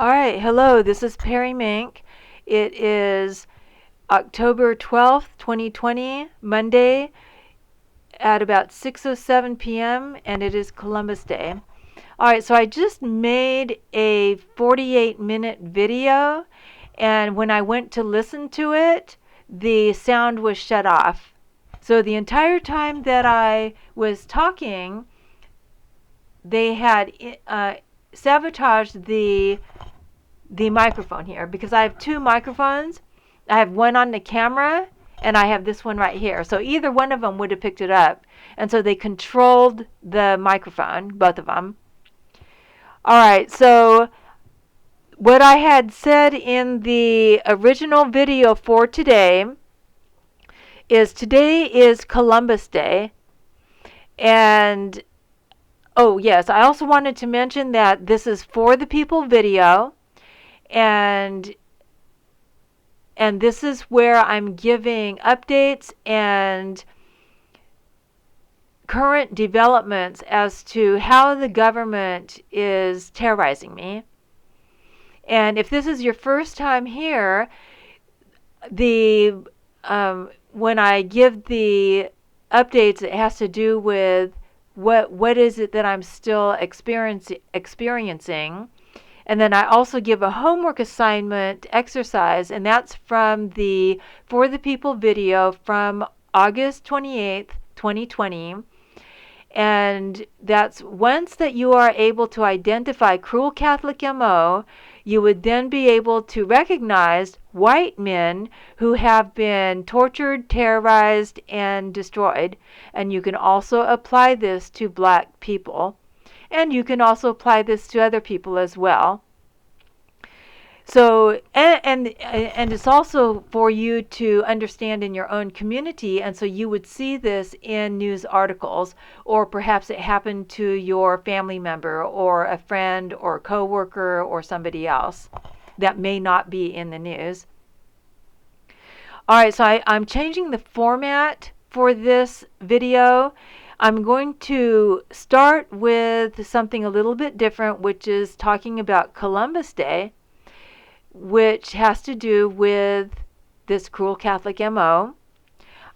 All right, hello, this is Perry Mink. It is October 12th, 2020, Monday at about 6:07 p.m., and it is Columbus Day. All right, so I just made a 48-minute video, and when I went to listen to it, the sound was shut off. So the entire time that I was talking, they had sabotaged the microphone here because I have two microphones. I have one on the camera and I have this one right here. So either one of them would have picked it up. And so they controlled the microphone, both of them. All right, so what I had said in the original video for today is Columbus Day. And oh yes, I also wanted to mention that this is For the People video. And this is where I'm giving updates and current developments as to how the government is terrorizing me. And if this is your first time here, when I give the updates, it has to do with what is it that I'm still experiencing. And then I also give a homework assignment exercise, and that's from the For the People video from August 28th, 2020. And that's once that you are able to identify Cruel Catholic M.O., you would then be able to recognize white men who have been tortured, terrorized, and destroyed. And you can also apply this to black people. And you can also apply this to other people as well. So, and it's also for you to understand in your own community, and so you would see this in news articles, or perhaps it happened to your family member, or a friend, or a coworker, or somebody else that may not be in the news. All right, so I'm changing the format for this video. I'm going to start with something a little bit different, which is talking about Columbus Day, which has to do with this Cruel Catholic M.O.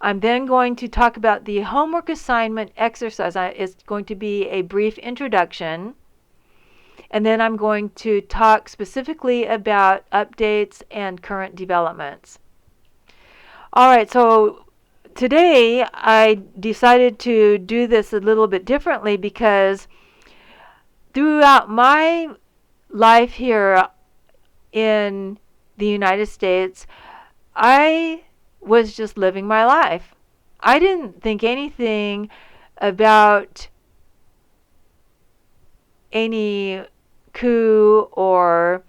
I'm then going to talk about the homework assignment exercise. It's going to be a brief introduction. And then I'm going to talk specifically about updates and current developments. All right, so today I decided to do this a little bit differently because throughout my life here in the United States, I was just living my life. I didn't think anything about any coup or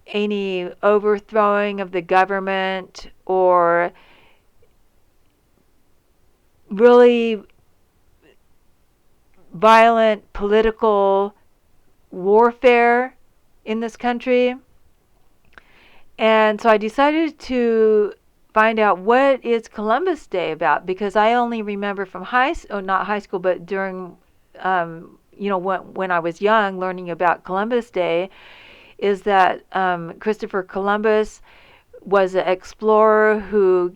any overthrowing of the government or really violent political warfare in this country. And so I decided to find out what is Columbus Day about, because I only remember from not high school, but during, when I was young, learning about Columbus Day, is that Christopher Columbus was an explorer who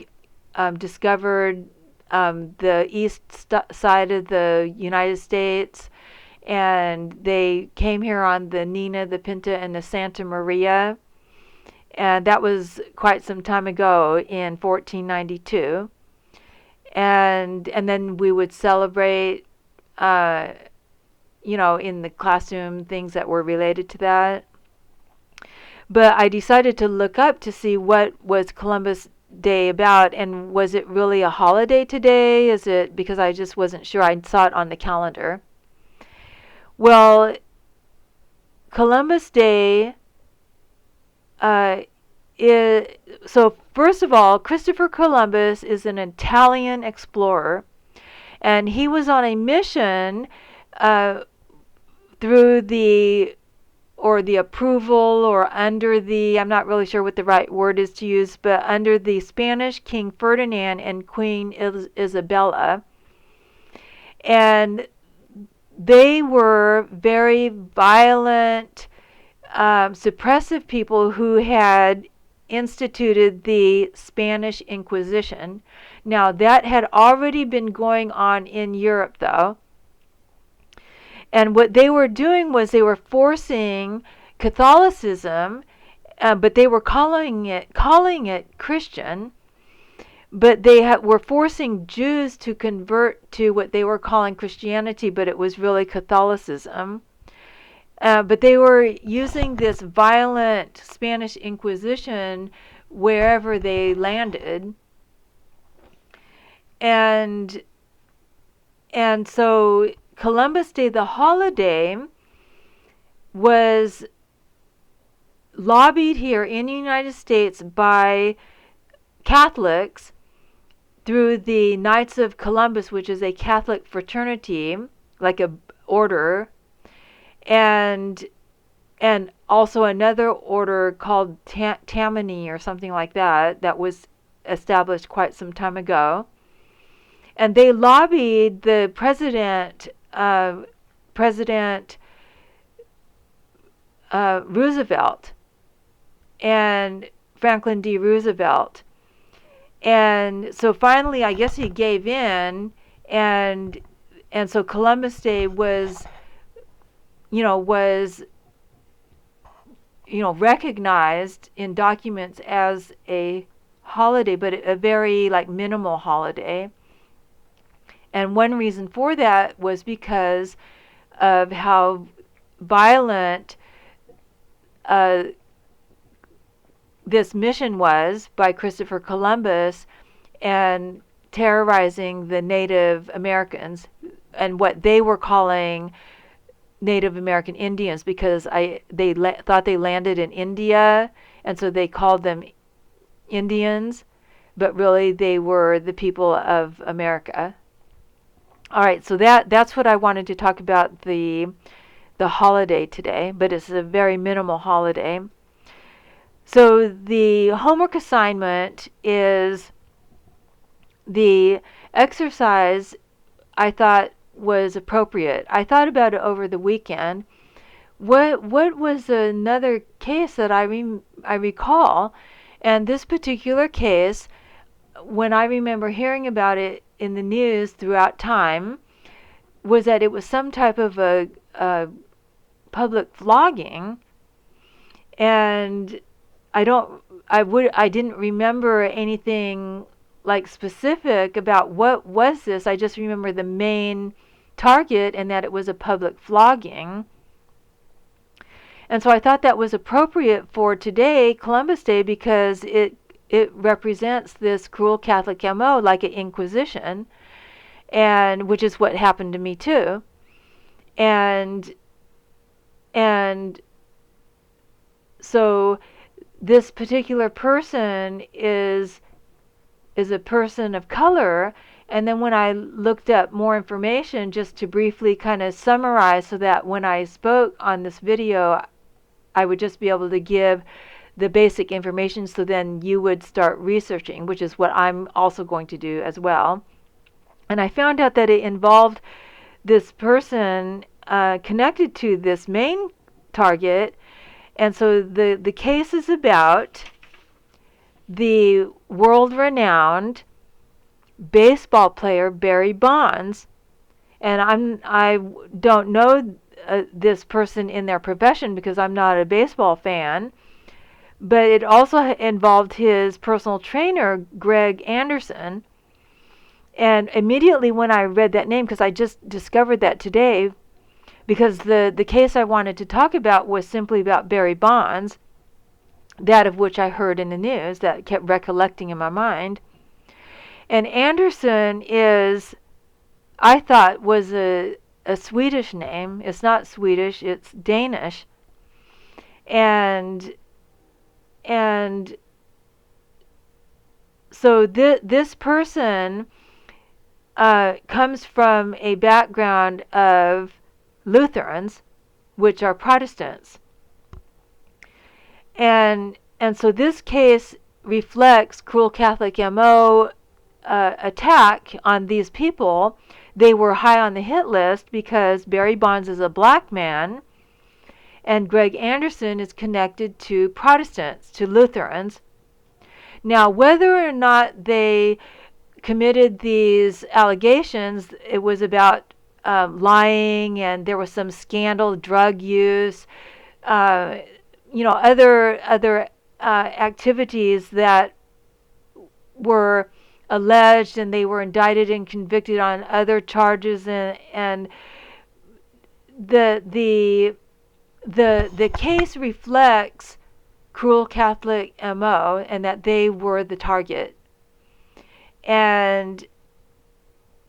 discovered the east side of the United States, and they came here on the Nina, the Pinta, and the Santa Maria. And that was quite some time ago in 1492. And then we would celebrate, in the classroom, things that were related to that. But I decided to look up to see what was Columbus Day about, and was it really a holiday today? Is it, because I just wasn't sure. I saw it on the calendar. Well, Columbus Day so first of all, Christopher Columbus is an Italian explorer, and he was on a mission through the approval or under the, I'm not really sure what the right word is to use, but under the Spanish King Ferdinand and Queen Isabella. And they were very violent, suppressive people who had instituted the Spanish Inquisition. Now, that had already been going on in Europe, though. And what they were doing was they were forcing Catholicism, but they were calling it Christian. But they were forcing Jews to convert to what they were calling Christianity, but it was really Catholicism. But they were using this violent Spanish Inquisition wherever they landed. And so Columbus Day, the holiday, was lobbied here in the United States by Catholics through the Knights of Columbus, which is a Catholic fraternity, like a order, and also another order called Tammany or something like that was established quite some time ago. And they lobbied the President Roosevelt and Franklin D. Roosevelt. And so finally, I guess he gave in, and so Columbus Day was recognized in documents as a holiday, but a very minimal holiday. And one reason for that was because of how violent this mission was by Christopher Columbus and terrorizing the Native Americans and what they were calling Native American Indians, because they thought they landed in India, and so they called them Indians, but really they were the people of America. All right, so that's what I wanted to talk about the holiday today, but it's a very minimal holiday. So the homework assignment is the exercise I thought was appropriate. I thought about it over the weekend. What was another case that I recall? And this particular case, when I remember hearing about it in the news throughout time, was that it was some type of a public flogging, and I didn't remember anything specific about what was this. I just remember the main target and that it was a public flogging. And so I thought that was appropriate for today, Columbus Day, because it represents this cruel Catholic M.O., like an Inquisition, and which is what happened to me too. And so this particular person is a person of color. And then when I looked up more information, just to briefly kind of summarize so that when I spoke on this video, I would just be able to give the basic information, so then you would start researching, which is what I'm also going to do as well. And I found out that it involved this person connected to this main target. And so the case is about the world-renowned baseball player Barry Bonds. And I don't know this person in their profession because I'm not a baseball fan. But it also involved his personal trainer, Greg Anderson. And immediately when I read that name, because I just discovered that today, because the case I wanted to talk about was simply about Barry Bonds, that of which I heard in the news, that kept recollecting in my mind. And Anderson I thought was a Swedish name. It's not Swedish, it's Danish. And so this person comes from a background of Lutherans, which are Protestants. And so this case reflects Cruel Catholic M.O. Attack on these people. They were high on the hit list because Barry Bonds is a black man, and Greg Anderson is connected to Protestants, to Lutherans. Now, whether or not they committed these allegations, it was about lying, and there was some scandal, drug use, other activities that were alleged, and they were indicted and convicted on other charges, and the case reflects Cruel Catholic M.O., and that they were the target, and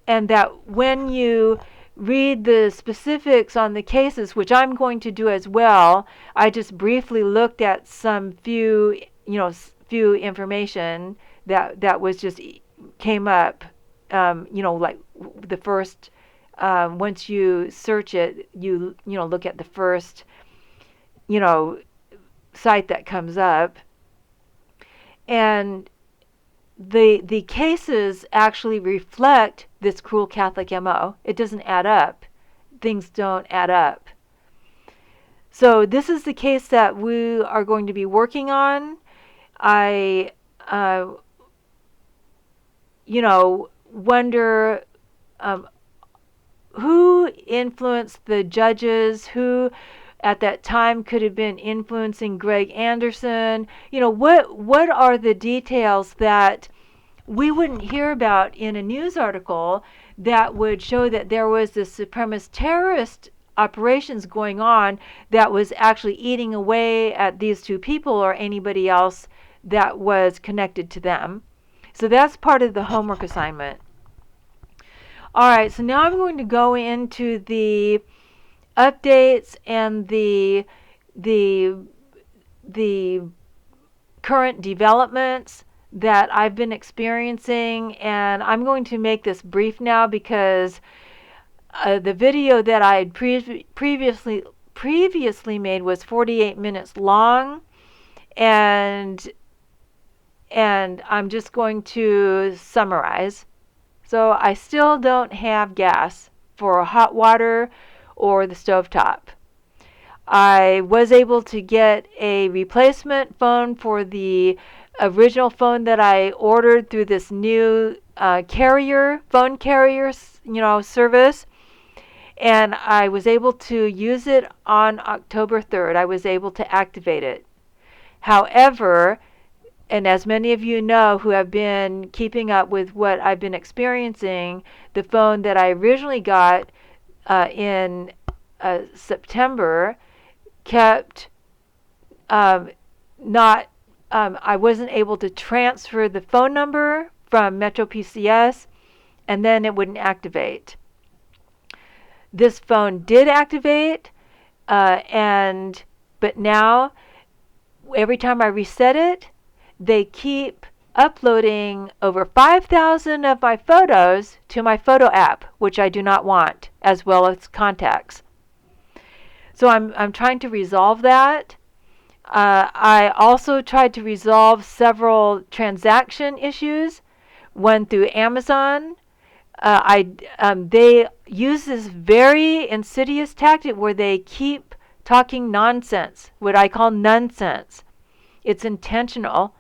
that when you read the specifics on the cases, which I'm going to do as well, I just briefly looked at some few information that was just came up, like the first, once you search it, you look at the first, site that comes up, and the cases actually reflect this Cruel Catholic M.O. It doesn't add up. Things don't add up. So this is the case that we are going to be working on. I wonder who influenced the judges, who at that time could have been influencing Greg Anderson. What are the details that we wouldn't hear about in a news article that would show that there was this supremacist terrorist operations going on that was actually eating away at these two people or anybody else that was connected to them. So that's part of the homework assignment. All right, so now I'm going to go into the updates and the current developments that I've been experiencing, and I'm going to make this brief now because the video that I had previously made was 48 minutes long, and I'm just going to summarize. So I still don't have gas for hot water or the stovetop. I was able to get a replacement phone for the original phone that I ordered through this new phone carrier, service, and I was able to use it on October 3rd. I was able to activate it. However, and as many of you know who have been keeping up with what I've been experiencing, the phone that I originally got in September kept not, I wasn't able to transfer the phone number from Metro PCS, and then it wouldn't activate. This phone did activate, but now every time I reset it, they keep uploading over 5,000 of my photos to my photo app, which I do not want, as well as contacts. So I'm trying to resolve that. I also tried to resolve several transaction issues, one through Amazon. They use this very insidious tactic where they keep talking nonsense, what I call nonsense. It's intentional.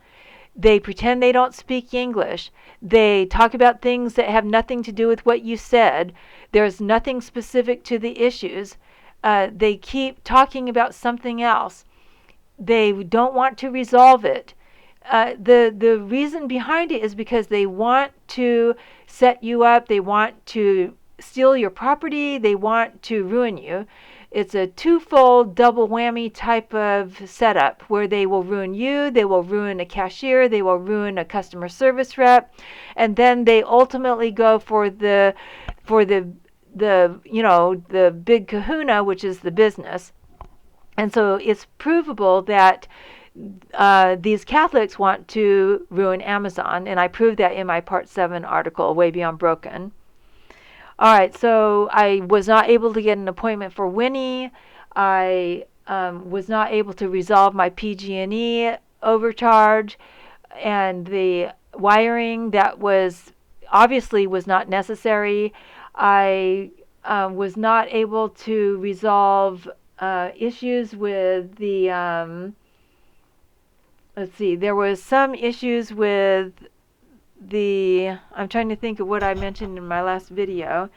They pretend they don't speak English. They talk about things that have nothing to do with what you said. There's nothing specific to the issues. They keep talking about something else. They don't want to resolve it. The reason behind it is because they want to set you up. They want to steal your property. They want to ruin you. It's a twofold double whammy type of setup where they will ruin you, they will ruin a cashier, they will ruin a customer service rep, and then they ultimately go for the big kahuna, which is the business. And so it's provable that these Catholics want to ruin Amazon, and I proved that in my Part 7 article, Way Beyond Broken. All right, so I was not able to get an appointment for Winnie. I was not able to resolve my PG&E overcharge, and the wiring that was not necessary. I was not able to resolve issues with the, let's see, there was some issues with the, I'm trying to think of what I mentioned in my last video.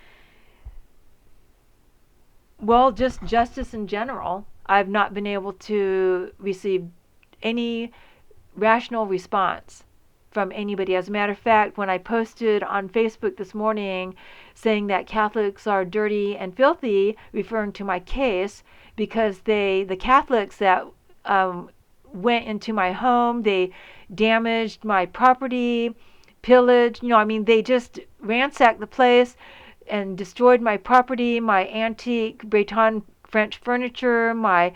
Well, just justice in general. I've not been able to receive any rational response from anybody. As a matter of fact, when I posted on Facebook this morning saying that Catholics are dirty and filthy, referring to my case, because the Catholics that went into my home, they damaged my property, pillaged, I mean, they just ransacked the place and destroyed my property, my antique Breton French furniture, my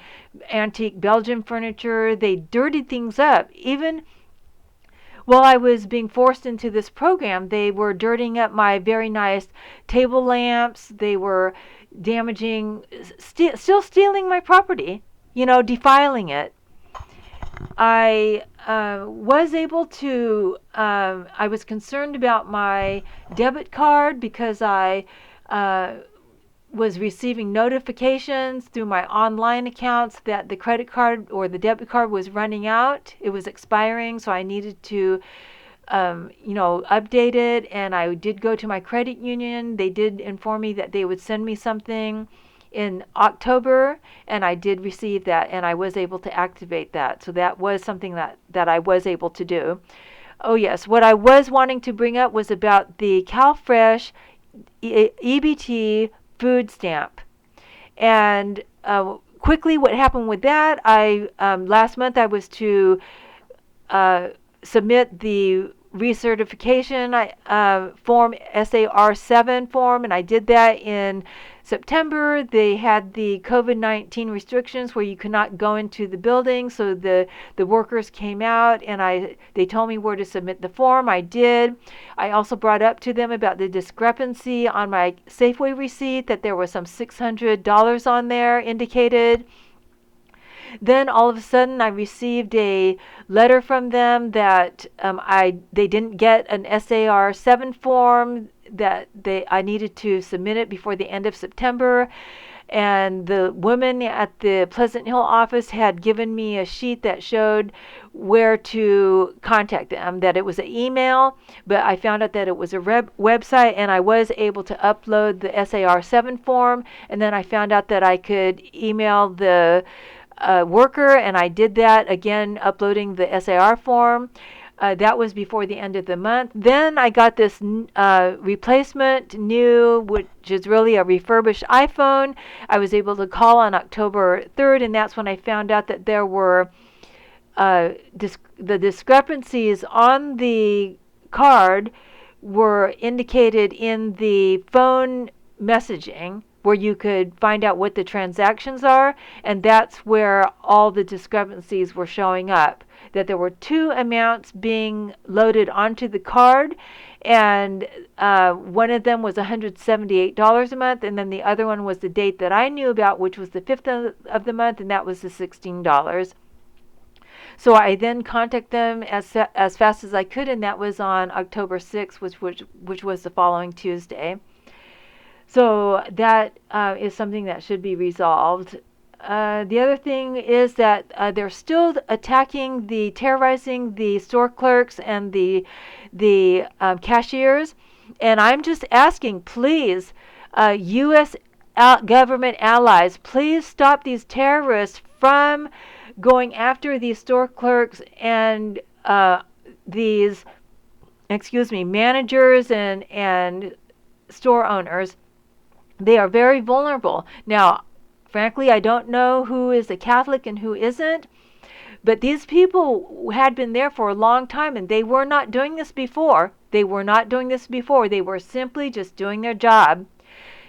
antique Belgian furniture. They dirtied things up. Even while I was being forced into this program, they were dirtying up my very nice table lamps. They were damaging, still stealing my property, defiling it. I was able to, I was concerned about my debit card because I was receiving notifications through my online accounts that the credit card or the debit card was running out. It was expiring, so I needed to, update it. And I did go to my credit union. They did inform me that they would send me something in October, and I did receive that, and I was able to activate that. So that was something that I was able to do. Oh yes, what I was wanting to bring up was about the CalFresh EBT food stamp. And quickly, what happened with that, last month I was to submit the recertification form, SAR7 form, and I did that in September. They had the COVID-19 restrictions where you could not go into the building, so the workers came out and they told me where to submit the form. I did. I also brought up to them about the discrepancy on my Safeway receipt, that there was some $600 on there indicated. Then all of a sudden I received a letter from them that they didn't get an SAR7 form, that I needed to submit it before the end of September. And the woman at the Pleasant Hill office had given me a sheet that showed where to contact them, that it was an email, but I found out that it was a website, and I was able to upload the SAR7 form. And then I found out that I could email the worker, and I did that again, uploading the SAR form. That was before the end of the month. Then I got this replacement new, which is really a refurbished iPhone. I was able to call on October 3rd, and that's when I found out that there were the discrepancies on the card were indicated in the phone messaging, where you could find out what the transactions are, and that's where all the discrepancies were showing up. That there were two amounts being loaded onto the card, and one of them was $178 a month, and then the other one was the date that I knew about, which was the 5th of the month, and that was the $16. So I then contacted them as fast as I could, and that was on October 6th, which was the following Tuesday. So that is something that should be resolved. The other thing is that they're still terrorizing the store clerks and the cashiers. And I'm just asking, please, U.S. government allies, please stop these terrorists from going after these store clerks and these, managers and store owners. They are very vulnerable. Now, frankly, I don't know who is a Catholic and who isn't, but these people had been there for a long time, and they were not doing this before. They were simply just doing their job.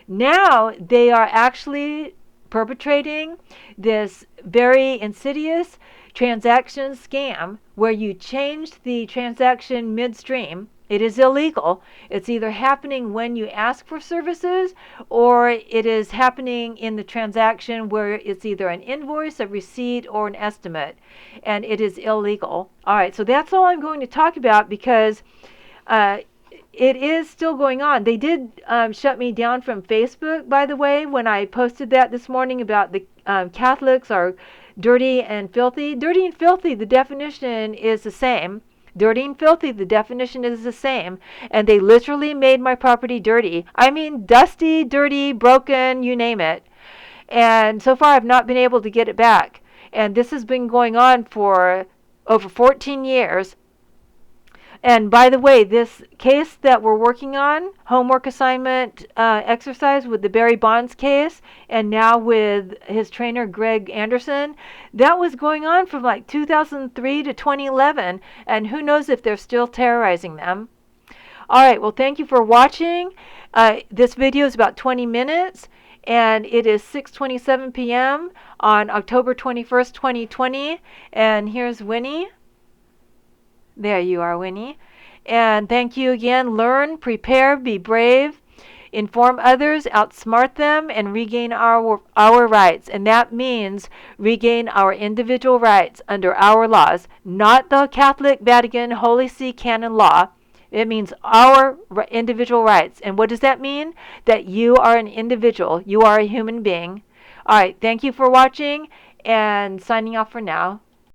Now, they are actually perpetrating this very insidious transaction scam where you change the transaction midstream. It is illegal. It's either happening when you ask for services, or it is happening in the transaction where it's either an invoice, a receipt, or an estimate, and it is illegal. All right, so that's all I'm going to talk about, because it is still going on. They did shut me down from Facebook, by the way, when I posted that this morning about the Catholics are dirty and filthy. Dirty and filthy, the definition is the same. Dirty and filthy, the definition is the same. And they literally made my property dirty. I mean, dusty, dirty, broken, you name it. And so far, I've not been able to get it back. And this has been going on for over 14 years. And by the way, this case that we're working on, homework assignment exercise with the Barry Bonds case, and now with his trainer Greg Anderson, that was going on from like 2003 to 2011. And who knows if they're still terrorizing them. All right, well, thank you for watching. This video is about 20 minutes, and it is 6:27 p.m. on October 21st, 2020. And here's Winnie. There you are, Winnie. And thank you again. Learn, prepare, be brave, inform others, outsmart them, and regain our rights. And that means regain our individual rights under our laws, not the Catholic Vatican Holy See canon law. It means our individual rights. And what does that mean? That you are an individual. You are a human being. All right. Thank you for watching, and signing off for now.